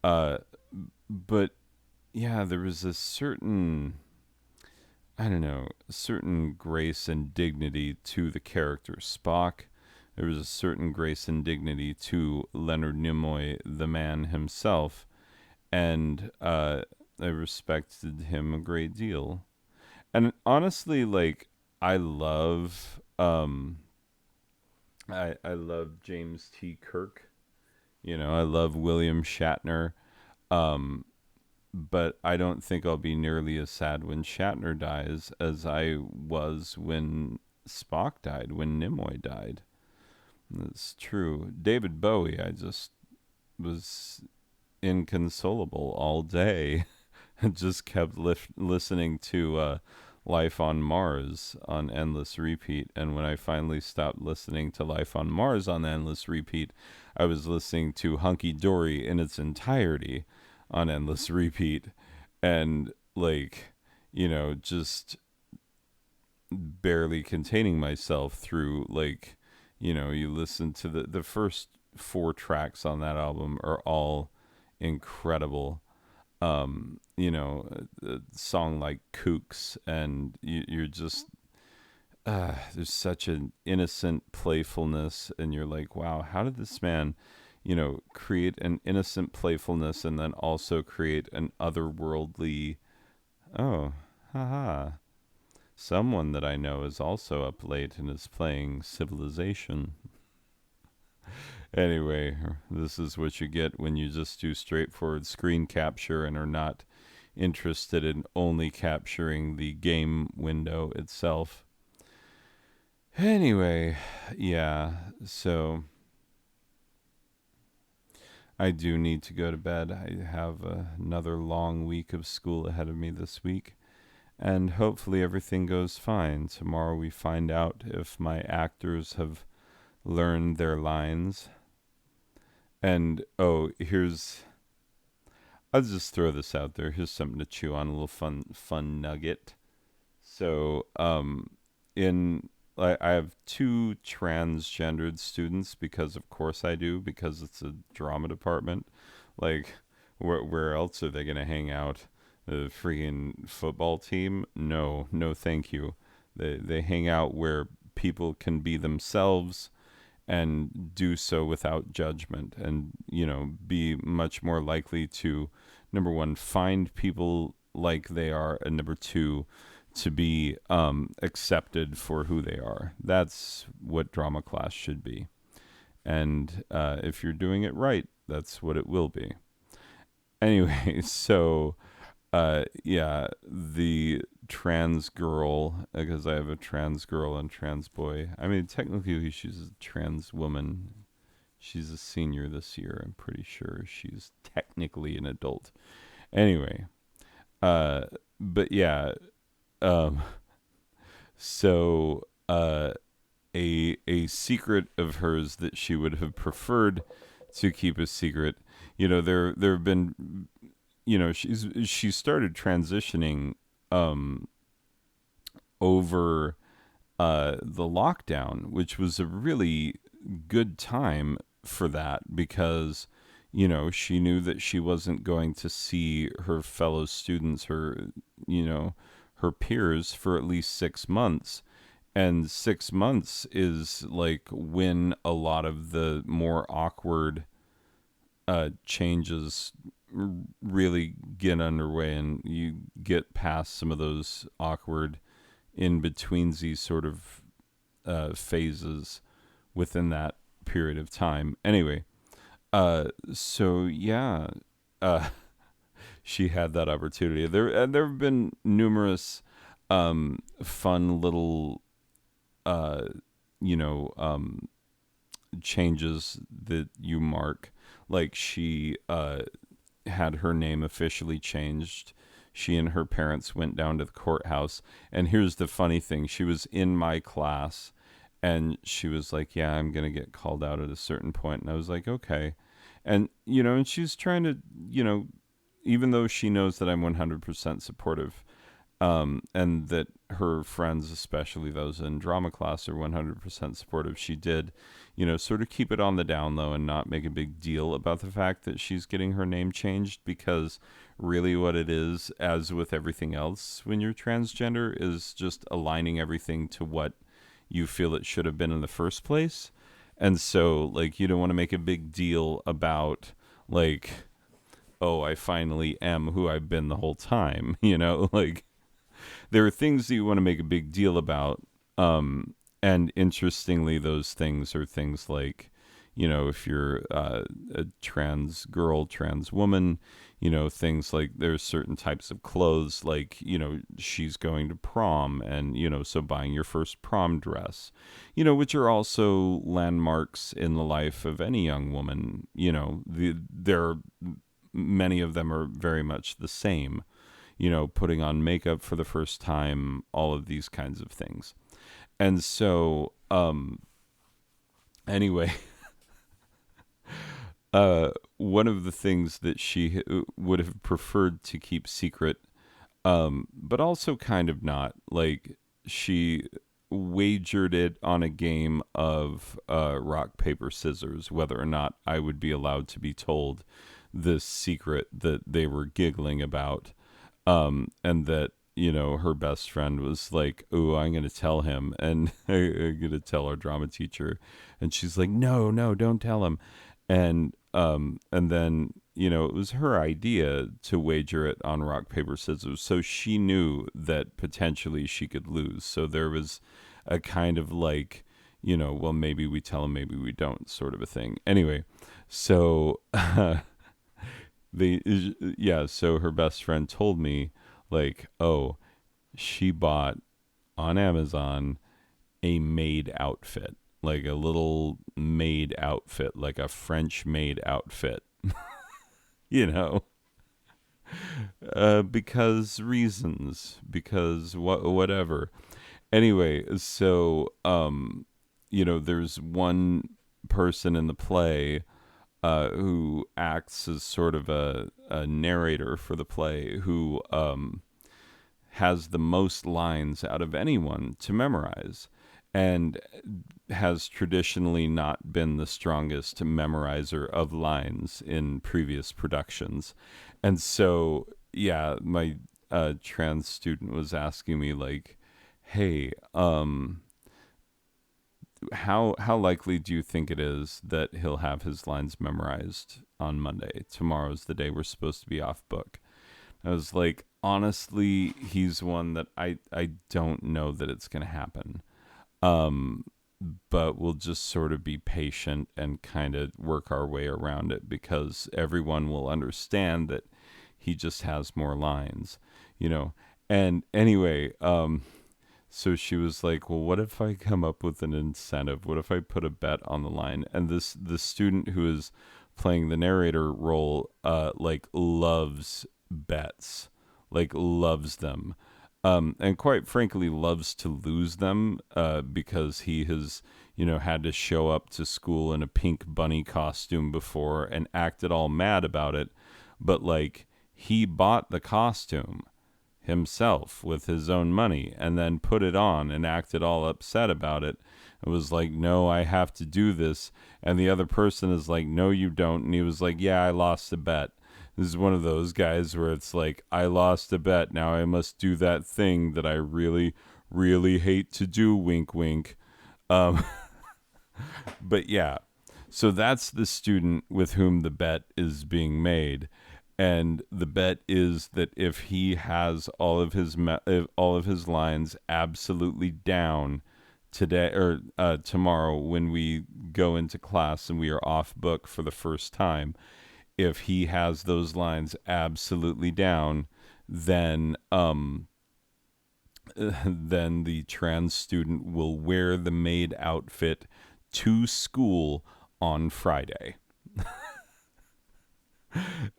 Uh, but yeah, there was a certain, I don't know, certain grace and dignity to the character Spock. There was a certain grace and dignity to Leonard Nimoy, the man himself, and I respected him a great deal. And honestly, like, I love, I love James T. Kirk. I love William Shatner. Um, but I don't think I'll be nearly as sad when Shatner dies as I was when Spock died, when Nimoy died. That's true. David Bowie, I just was inconsolable all day. I just kept listening to Life on Mars on endless repeat. And when I finally stopped listening to Life on Mars on endless repeat, I was listening to Hunky Dory in its entirety on endless repeat. And, like, just barely containing myself through, like, you listen to the first four tracks on that album are all incredible. A song like Kooks, and you're just, there's such an innocent playfulness, and you're like, wow, how did this man, create an innocent playfulness and then also create an otherworldly, oh, haha. Someone that I know is also up late and is playing Civilization. Anyway, this is what you get when you just do straightforward screen capture and are not interested in only capturing the game window itself. Anyway, yeah, so I do need to go to bed. I have another long week of school ahead of me this week, and hopefully everything goes fine. Tomorrow we find out if my actors have learned their lines. And oh, here's I'll just throw this out there. Here's something to chew on, a little fun nugget. So, in I have two transgendered students because, of course, I do because it's a drama department. Like, where else are they gonna hang out? The freaking football team? No, no, thank you. They hang out where people can be themselves and do so without judgment, and be much more likely to, number one, find people like they are, and number two, to be accepted for who they are. That's what drama class should be. And if you're doing it right, that's what it will be. Anyway, so yeah, the trans girl, because I have a trans girl and trans boy. I mean, technically, she's a trans woman. She's a senior this year. I'm pretty sure she's technically an adult. Anyway, uh, but yeah, um, so a secret of hers that she would have preferred to keep a secret. There have been, she started transitioning um over the lockdown, which was a really good time for that because, she knew that she wasn't going to see her fellow students, you know, her peers for at least 6 months. And 6 months is like when a lot of the more awkward changes really get underway, and you get past some of those awkward in betweensy sort of phases within that period of time. Anyway, so yeah, uh, she had that opportunity. There have been numerous fun little uh, you know changes that you mark. Like she had her name officially changed. She and her parents went down to the courthouse. And here's the funny thing, she was in my class and she was like, "Yeah, I'm going to get called out at a certain point." And I was like, "Okay." And, and she's trying to, even though she knows that I'm 100% supportive, and that her friends, especially those in drama class, are 100% supportive. She did, sort of keep it on the down low and not make a big deal about the fact that she's getting her name changed, because really what it is, as with everything else when you're transgender, is just aligning everything to what you feel it should have been in the first place. And so, like, you don't want to make a big deal about, like, oh, I finally am who I've been the whole time, like, there are things that you want to make a big deal about. And interestingly, those things are things like, if you're a trans girl, trans woman, things like there's certain types of clothes, like, she's going to prom, and, so buying your first prom dress, which are also landmarks in the life of any young woman. Many of them are very much the same, putting on makeup for the first time, all of these kinds of things. And so, anyway, one of the things that she would have preferred to keep secret, but also kind of not, like, she wagered it on a game of rock, paper, scissors, whether or not I would be allowed to be told this secret that they were giggling about. And that, her best friend was like, "Oh, I'm going to tell him," and I'm going to tell our drama teacher. And she's like, "No, no, don't tell him." And then, it was her idea to wager it on rock, paper, scissors. So she knew that potentially she could lose. So there was a kind of like, well, maybe we tell him, maybe we don't, sort of a thing. Anyway, so so her best friend told me, like, oh, she bought on Amazon a maid outfit, like a little maid outfit, like a French maid outfit, you know, because reasons, because whatever. Anyway, so there's one person in the play who acts as sort of a narrator for the play, who has the most lines out of anyone to memorize, and has traditionally not been the strongest memorizer of lines in previous productions. And so, yeah, my trans student was asking me, like, hey, how likely do you think it is that he'll have his lines memorized on Monday? Tomorrow's the day we're supposed to be off book. I was like, honestly, he's one that I don't know that it's going to happen. Um, but we'll just sort of be patient and kind of work our way around it, because everyone will understand that he just has more lines, you know. And anyway, so she was like, well, what if I come up with an incentive? What if I put a bet on the line? And the student who is playing the narrator role, like, loves bets, like, loves them. And quite frankly, loves to lose them, because he has, had to show up to school in a pink bunny costume before and acted all mad about it. But, like, he bought the costume himself with his own money and then put it on and acted all upset about it. It was like, no, I have to do this. And the other person is like, no, you don't. And he was like, yeah, I lost a bet. This is one of those guys where it's like, I lost a bet. Now I must do that thing that I really, really hate to do. Wink, wink. Um, but yeah, so that's the student with whom the bet is being made. And the bet is that if he has all of his all of his lines absolutely down today or tomorrow, when we go into class and we are off book for the first time, if he has those lines absolutely down, then then the trans student will wear the maid outfit to school on Friday.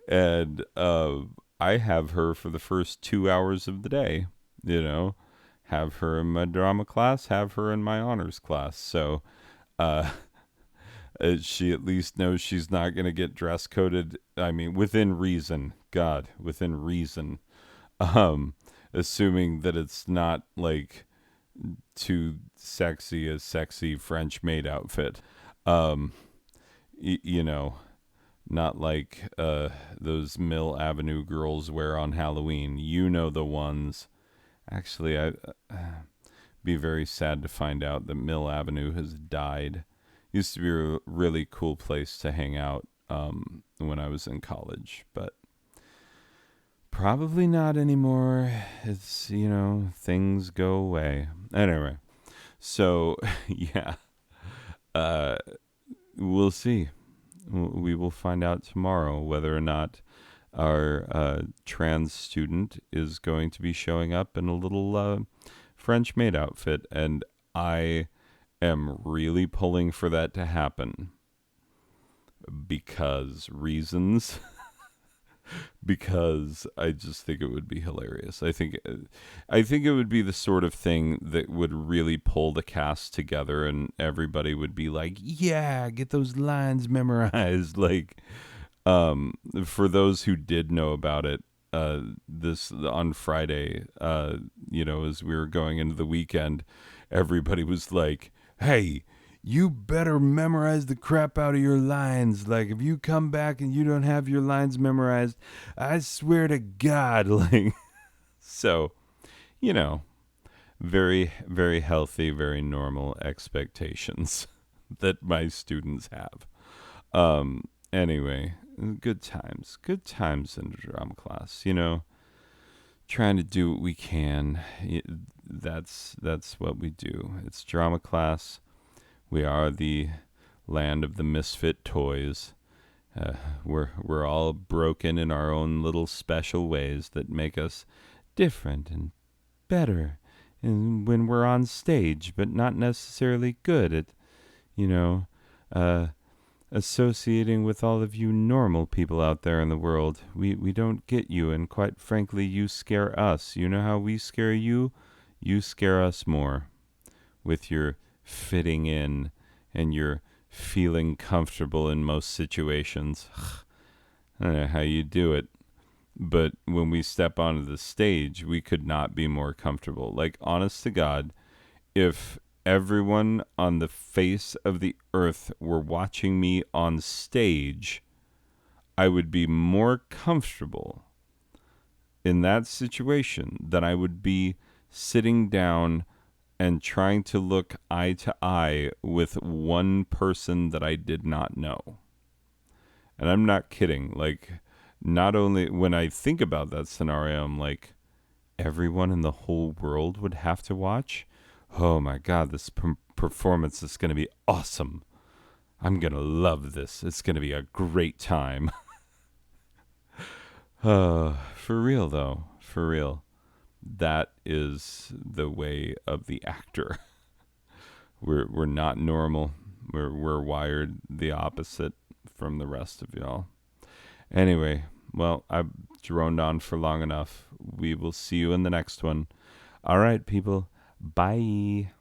And I have her for the first 2 hours of the day, have her in my drama class, have her in my honors class. So uh, she at least knows she's not going to get dress coded. I mean, within reason, God, within reason. Um, Assuming that it's not like too sexy, a sexy French maid outfit. Um, you know, not like those Mill Avenue girls wear on Halloween. You know the ones. Actually, I'd be very sad to find out that Mill Avenue has died. Used to be a really cool place to hang out when I was in college, but probably not anymore. It's, things go away. Anyway, so yeah, uh, we'll see. We will find out tomorrow whether or not our trans student is going to be showing up in a little French maid outfit. And I am really pulling for that to happen because reasons. Because I just think it would be hilarious. I think it would be the sort of thing that would really pull the cast together, and everybody would be like, "Yeah, get those lines memorized." Like, for those who did know about it, this on Friday, as we were going into the weekend, everybody was like, "Hey, you better memorize the crap out of your lines. Like, if you come back and you don't have your lines memorized, I swear to God." Like, so, you know, very, very healthy, very normal expectations that my students have. Anyway, good times in drama class, trying to do what we can. That's what we do. It's drama class. We are the land of the misfit toys. We're all broken in our own little special ways that make us different and better when we're on stage, but not necessarily good at, uh, associating with all of you normal people out there in the world. We don't get you, and quite frankly, you scare us. You know how we scare you? You scare us more with your fitting in and your feeling comfortable in most situations. I don't know how you do it, but when we step onto the stage, we could not be more comfortable. Like, honest to God, if everyone on the face of the earth were watching me on stage, I would be more comfortable in that situation than I would be sitting down and trying to look eye to eye with one person that I did not know. And I'm not kidding. Like, not only when I think about that scenario, I'm like, everyone in the whole world would have to watch? Oh my God, this performance is going to be awesome. I'm going to love this. It's going to be a great time. For real, though. For real. That is the way of the actor. We're not normal. We're wired the opposite from the rest of y'all. Anyway, well, I've droned on for long enough. We will see you in the next one. All right, people. Bye.